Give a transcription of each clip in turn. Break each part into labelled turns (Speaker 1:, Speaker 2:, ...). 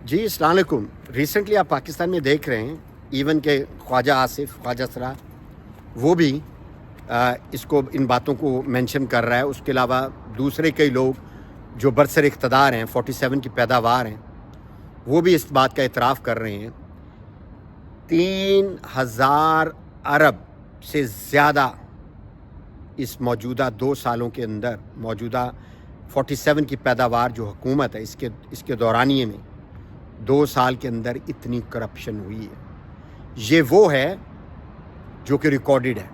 Speaker 1: جی السلام علیکم. ریسنٹلی آپ پاکستان میں دیکھ رہے ہیں ایون کہ خواجہ آصف، خواجہ سرا، وہ بھی اس کو ان باتوں کو مینشن کر رہا ہے. اس کے علاوہ دوسرے کئی لوگ جو برسر اقتدار ہیں، 47 کی پیداوار ہیں، وہ بھی اس بات کا اعتراف کر رہے ہیں. 3000 ارب سے زیادہ اس موجودہ 2 سالوں کے اندر، موجودہ 47 کی پیداوار جو حکومت ہے اس کے دورانیے میں 2 سال کے اندر اتنی کرپشن ہوئی ہے. یہ وہ ہے جو کہ ریکارڈڈ ہے،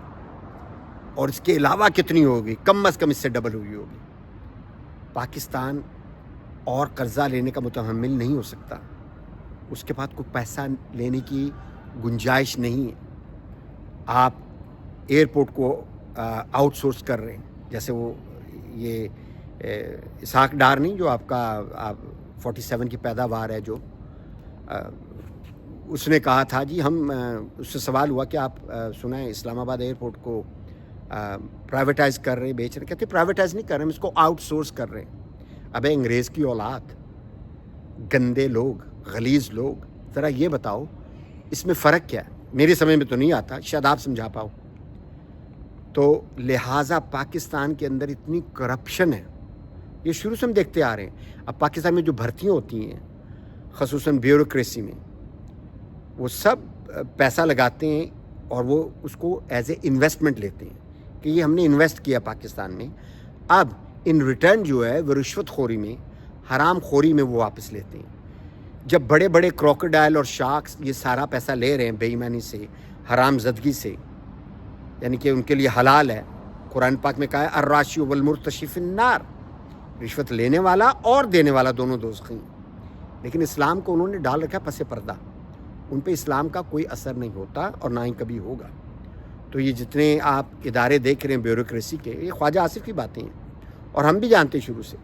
Speaker 1: اور اس کے علاوہ کتنی ہوگی؟ کم از کم اس سے ڈبل ہوئی ہوگی. پاکستان اور قرضہ لینے کا متحمل نہیں ہو سکتا. اس کے بعد کوئی پیسہ لینے کی گنجائش نہیں ہے. آپ ایئرپورٹ کو آؤٹ سورس کر رہے ہیں، جیسے وہ یہ اسحاق ڈار نہیں، جو آپ کا 47 کی پیداوار ہے، جو اس نے کہا تھا جی ہم، اس سے سوال ہوا کہ آپ سنائیں اسلام آباد ایئرپورٹ کو پرائیویٹائز کر رہے ہیں، بیچ رہے ہیں. کہتے پرائیویٹائز نہیں کر رہے ہیں، ہم اس کو آؤٹ سورس کر رہے ہیں. ابے انگریز کی اولاد، گندے لوگ، غلیظ لوگ، ذرا یہ بتاؤ اس میں فرق کیا ہے؟ میری سمجھ میں تو نہیں آتا، شاید آپ سمجھا پاؤ. تو لہٰذا پاکستان کے اندر اتنی کرپشن ہے، یہ شروع سے ہم دیکھتے آ رہے ہیں. اب پاکستان میں جو بھرتیاں ہوتی ہیں، خصوصاً بیوروکریسی میں، وہ سب پیسہ لگاتے ہیں اور وہ اس کو ایز اے انویسٹمنٹ لیتے ہیں کہ یہ ہم نے انویسٹ کیا پاکستان میں. اب ان ریٹرن جو ہے وہ رشوت خوری میں، حرام خوری میں وہ واپس لیتے ہیں. جب بڑے بڑے کروکوڈائل اور شارکس یہ سارا پیسہ لے رہے ہیں بے ایمانی سے، حرام زدگی سے، یعنی کہ ان کے لیے حلال ہے. قرآن پاک میں کہا ہے الراشی والمرتشی فی النار، رشوت لینے والا اور دینے والا دونوں دوزخی. لیکن اسلام کو انہوں نے ڈال رکھا پس پردہ. ان پہ اسلام کا کوئی اثر نہیں ہوتا اور نہ ہی کبھی ہوگا. تو یہ جتنے آپ ادارے دیکھ رہے ہیں بیوروکریسی کے، یہ خواجہ آصف کی باتیں ہیں، اور ہم بھی جانتے شروع سے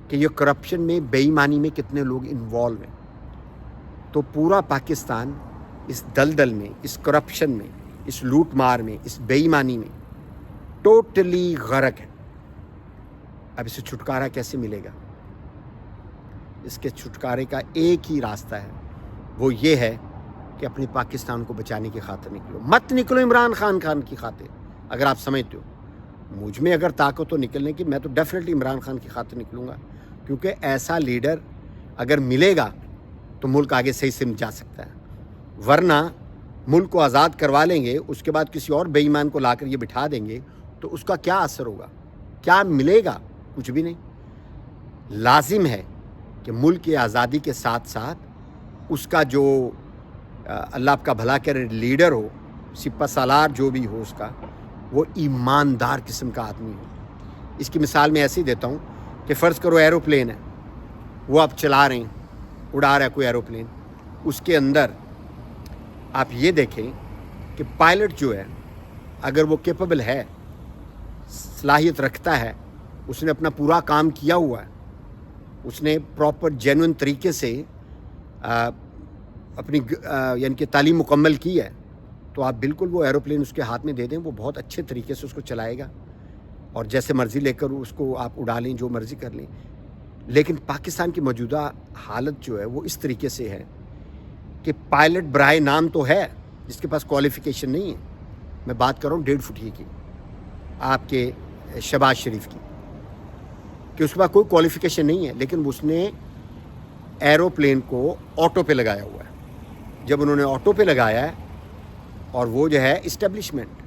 Speaker 1: کہ یہ کرپشن میں، بے ایمانی میں کتنے لوگ انوالو ہیں. تو پورا پاکستان اس دلدل میں، اس کرپشن میں، اس لوٹ مار میں، اس بے ایمانی میں ٹوٹلی غرق ہے. اب اسے چھٹکارا کیسے ملے گا؟ اس کے چھٹکارے کا ایک ہی راستہ ہے، وہ یہ ہے کہ اپنے پاکستان کو بچانے کی خاطر نکلو. مت نکلو عمران خان کی خاطر. اگر آپ سمجھتے ہو مجھ میں اگر طاقت ہو نکلنے کی، میں تو ڈیفینیٹلی عمران خان کی خاطر نکلوں گا، کیونکہ ایسا لیڈر اگر ملے گا تو ملک آگے صحیح سے جا سکتا ہے. ورنہ ملک کو آزاد کروا لیں گے، اس کے بعد کسی اور بے ایمان کو لا کر یہ بٹھا دیں گے، تو اس کا کیا اثر ہوگا؟ کیا ملے گا؟ کچھ بھی نہیں. لازم ہے کہ ملک کی آزادی کے ساتھ ساتھ اس کا جو اللہ آپ کا بھلا کرے لیڈر ہو، سپہ سالار جو بھی ہو، اس کا وہ ایماندار قسم کا آدمی ہو. اس کی مثال میں ایسے ہی دیتا ہوں کہ فرض کرو ایروپلین ہے، وہ آپ چلا رہے ہیں، اڑا رہا ہے کوئی ایروپلین. اس کے اندر آپ یہ دیکھیں کہ پائلٹ جو ہے، اگر وہ کیپیبل ہے، صلاحیت رکھتا ہے، اس نے اپنا پورا کام کیا ہوا ہے، اس نے پراپر جینوئن طریقے سے اپنی یعنی کہ تعلیم مکمل کی ہے، تو آپ بالکل وہ ایروپلین اس کے ہاتھ میں دے دیں، وہ بہت اچھے طریقے سے اس کو چلائے گا، اور جیسے مرضی لے کر اس کو آپ اڑا لیں، جو مرضی کر لیں. لیکن پاکستان کی موجودہ حالت جو ہے وہ اس طریقے سے ہے کہ پائلٹ برائے نام تو ہے، جس کے پاس کوالیفیکیشن نہیں ہے. میں بات کر رہا ہوں 1.5 فٹی کی، آپ کے شہباز شریف کی، کہ اس کے پاس کوئی کوالیفیکیشن نہیں ہے، لیکن اس نے ایروپلین کو آٹو پہ لگایا ہوا ہے. جب انہوں نے آٹو پہ لگایا ہے، اور وہ جو ہے اسٹیبلشمنٹ،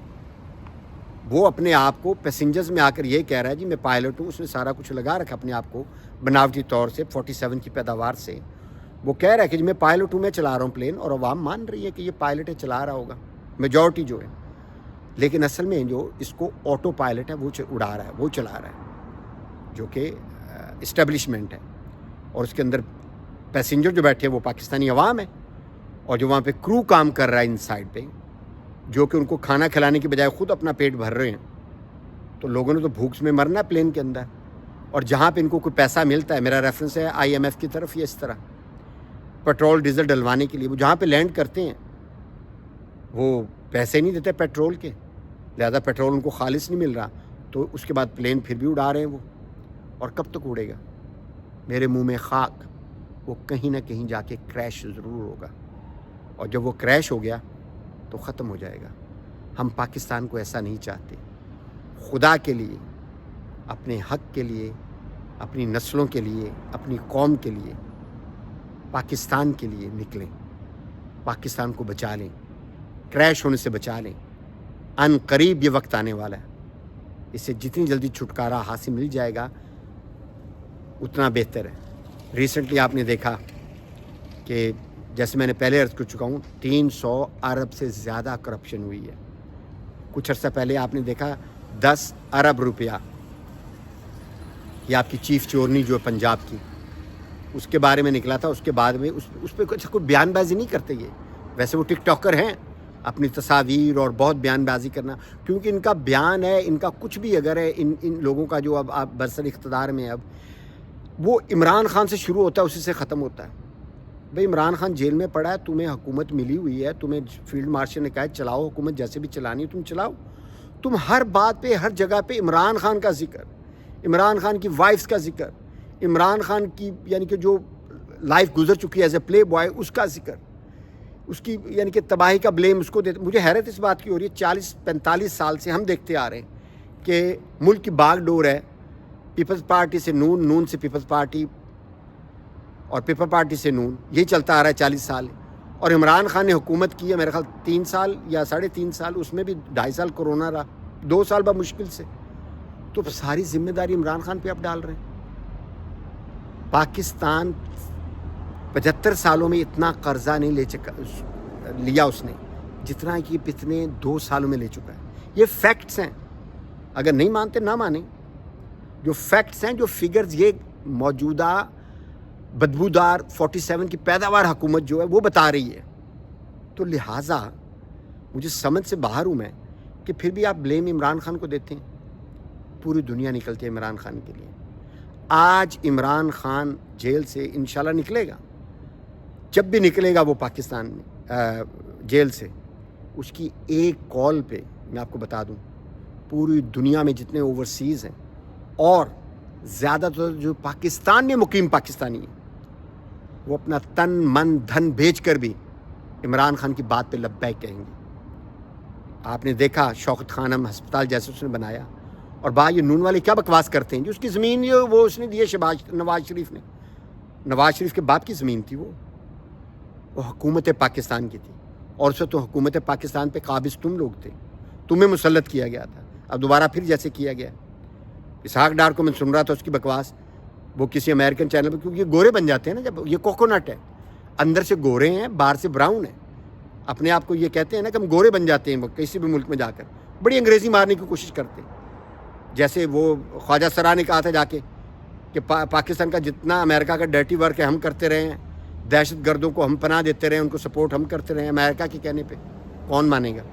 Speaker 1: وہ اپنے آپ کو پیسنجرز میں آ کر یہ کہہ رہا ہے جی میں پائلٹ ہوں، اس نے سارا کچھ لگا رکھا اپنے آپ کو بناوٹی طور سے 47 کی پیداوار سے. وہ کہہ رہا ہے کہ جی میں پائلٹ ہوں، میں چلا رہا ہوں پلین، اور عوام مان رہی ہے کہ یہ پائلٹ ہے، چلا رہا ہوگا، میجورٹی جو ہے. لیکن اصل میں جو اس کو آٹو پائلٹ ہے وہ اڑا رہا ہے، وہ چلا رہا ہے، جو کہ اسٹیبلشمنٹ ہے. اور اس کے اندر پیسنجر جو بیٹھے وہ پاکستانی عوام ہے، اور جو وہاں پہ کرو کام کر رہا ہے ان سائڈ پہ، جو کہ ان کو کھانا کھلانے کی بجائے خود اپنا پیٹ بھر رہے ہیں. تو لوگوں نے تو بھوک میں مرنا ہے پلین کے اندر. اور جہاں پہ ان کو کوئی پیسہ ملتا ہے، میرا ریفرنس ہے IMF کی طرف، یہ اس طرح پیٹرول ڈیزل ڈلوانے کے لیے، وہ جہاں پہ لینڈ کرتے ہیں وہ پیسے نہیں دیتے پیٹرول کے، لہذا پیٹرول ان کو خالص نہیں مل رہا، تو اس کے بعد پلین پھر بھی اڑا رہے ہیں وہ. اور کب تک اڑے گا؟ میرے منہ میں خاک. وہ کہیں نہ کہیں جا کے کریش ضرور ہوگا، اور جب وہ کریش ہو گیا تو ختم ہو جائے گا۔ ہم پاکستان کو ایسا نہیں چاہتے۔ خدا کے لیے، اپنے حق کے لیے، اپنی نسلوں کے لیے، اپنی قوم کے لیے، پاکستان کے لیے نکلیں، پاکستان کو بچا لیں، کریش ہونے سے بچا لیں۔ ان قریب یہ وقت آنے والا ہے، اس سے جتنی جلدی چھٹکارا حاصل مل جائے گا اتنا بہتر ہے۔ ریسنٹلی آپ نے دیکھا کہ جیسے میں نے پہلے عرض کر چکا ہوں 300 ارب سے زیادہ کرپشن ہوئی ہے۔ کچھ عرصہ پہلے آپ نے دیکھا 10 ارب روپیہ، یہ آپ کی چیف چورنی جو ہے پنجاب کی، اس کے بارے میں نکلا تھا۔ اس کے بعد میں اس پہ کوئی بیان بازی نہیں کرتے یہ، ویسے وہ ٹک ٹاکر ہیں، اپنی تصاویر اور بہت بیان بازی کرنا، کیونکہ ان کا بیان ہے، ان کا کچھ بھی اگر ہے، ان لوگوں کا جو اب آپ برسر اقتدار میں اب وہ عمران خان سے شروع ہوتا ہے، اسی سے ختم ہوتا ہے۔ بھئی عمران خان جیل میں پڑا ہے، تمہیں حکومت ملی ہوئی ہے، تمہیں فیلڈ مارشل نے کہا ہے چلاؤ حکومت، جیسے بھی چلانی ہے تم چلاؤ، تم ہر بات پہ ہر جگہ پہ عمران خان کا ذکر، عمران خان کی وائفز کا ذکر، عمران خان کی یعنی کہ جو لائف گزر چکی ہے ایز اے پلے بوائے اس کا ذکر، اس کی یعنی کہ تباہی کا بلیم اس کو دیتے۔ مجھے حیرت اس بات کی ہو رہی ہے، 40-45 سال سے ہم دیکھتے آ رہے ہیں کہ ملک کی باغ ڈور ہے، پیپلز پارٹی سے نون، نون سے پیپلز پارٹی اور پیپل پارٹی سے نون، یہی چلتا آ رہا ہے 40 سال، اور عمران خان نے حکومت کی ہے میرے خیال 3 سال یا 3.5 سال، اس میں بھی 2.5 سال کورونا رہا، 2 سال بہت مشکل سے، تو ساری ذمہ داری عمران خان پہ آپ ڈال رہے ہیں۔ پاکستان 75 سالوں میں اتنا قرضہ نہیں لیا اس نے جتنا کہ پچھلے 2 سالوں میں لے چکا ہے۔ یہ فیکٹس ہیں، اگر نہیں مانتے نہ مانیں، جو فیکٹس ہیں، جو فگرز یہ موجودہ بدبودار 47 کی پیداوار حکومت جو ہے وہ بتا رہی ہے، تو لہٰذا مجھے سمجھ سے باہر ہوں میں کہ پھر بھی آپ بلیم عمران خان کو دیتے ہیں۔ پوری دنیا نکلتی ہے عمران خان کے لیے۔ آج عمران خان جیل سے انشاءاللہ نکلے گا، جب بھی نکلے گا وہ پاکستان میں جیل سے، اس کی ایک کال پہ میں آپ کو بتا دوں پوری دنیا میں جتنے اوورسیز ہیں اور زیادہ تر جو پاکستان میں مقیم پاکستانی ہیں، وہ اپنا تن من دھن بیچ کر بھی عمران خان کی بات پہ لبیک کہیں گے۔ آپ نے دیکھا شوکت خانم ہسپتال جیسے اس نے بنایا، اور یہ نون والے کیا بکواس کرتے ہیں، جو اس کی زمین وہ اس نے دی ہے نواز شریف نے، نواز شریف کے باپ کی زمین تھی وہ حکومت پاکستان کی تھی، اور اس وقت تو حکومت پاکستان پہ قابض تم لوگ تھے، تمہیں مسلط کیا گیا تھا، اب دوبارہ پھر جیسے کیا گیا۔ اسحاق ڈار کو میں سن رہا تھا اس کی بکواس، وہ کسی امریکن چینل پہ، کیونکہ یہ گورے بن جاتے ہیں نا، جب یہ کوکونٹ ہے، اندر سے گورے ہیں باہر سے براؤن ہیں، اپنے آپ کو یہ کہتے ہیں نا کہ ہم گورے بن جاتے ہیں، وہ کسی بھی ملک میں جا کر بڑی انگریزی مارنے کی کوشش کرتے ہیں۔ جیسے وہ خواجہ سرا نے کہا تھا جا کے کہ پاکستان کا جتنا امریکہ کا ڈرٹی ورک ہے ہم کرتے رہے ہیں، دہشت گردوں کو ہم پناہ دیتے رہے ہیں، ان کو سپورٹ ہم کرتے رہے ہیں، امریکہ کے کہنے پہ کون مانے گا؟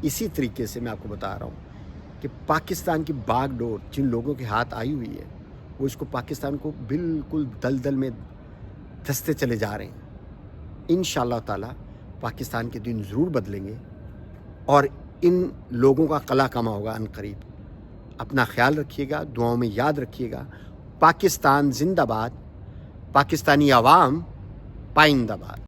Speaker 1: اسی طریقے سے میں آپ کو بتا رہا ہوں کہ پاکستان کی باغ ڈور جن لوگوں کے ہاتھ آئی ہوئی ہے، وہ اس کو پاکستان کو بالکل دلدل میں دھستے چلے جا رہے ہیں۔ انشاءاللہ تعالی پاکستان کے دن ضرور بدلیں گے، اور ان لوگوں کا قلع کما ہوگا ان قریب۔ اپنا خیال رکھیے گا، دعاؤں میں یاد رکھیے گا۔ پاکستان زندہ باد، پاکستانی عوام پائندہ باد۔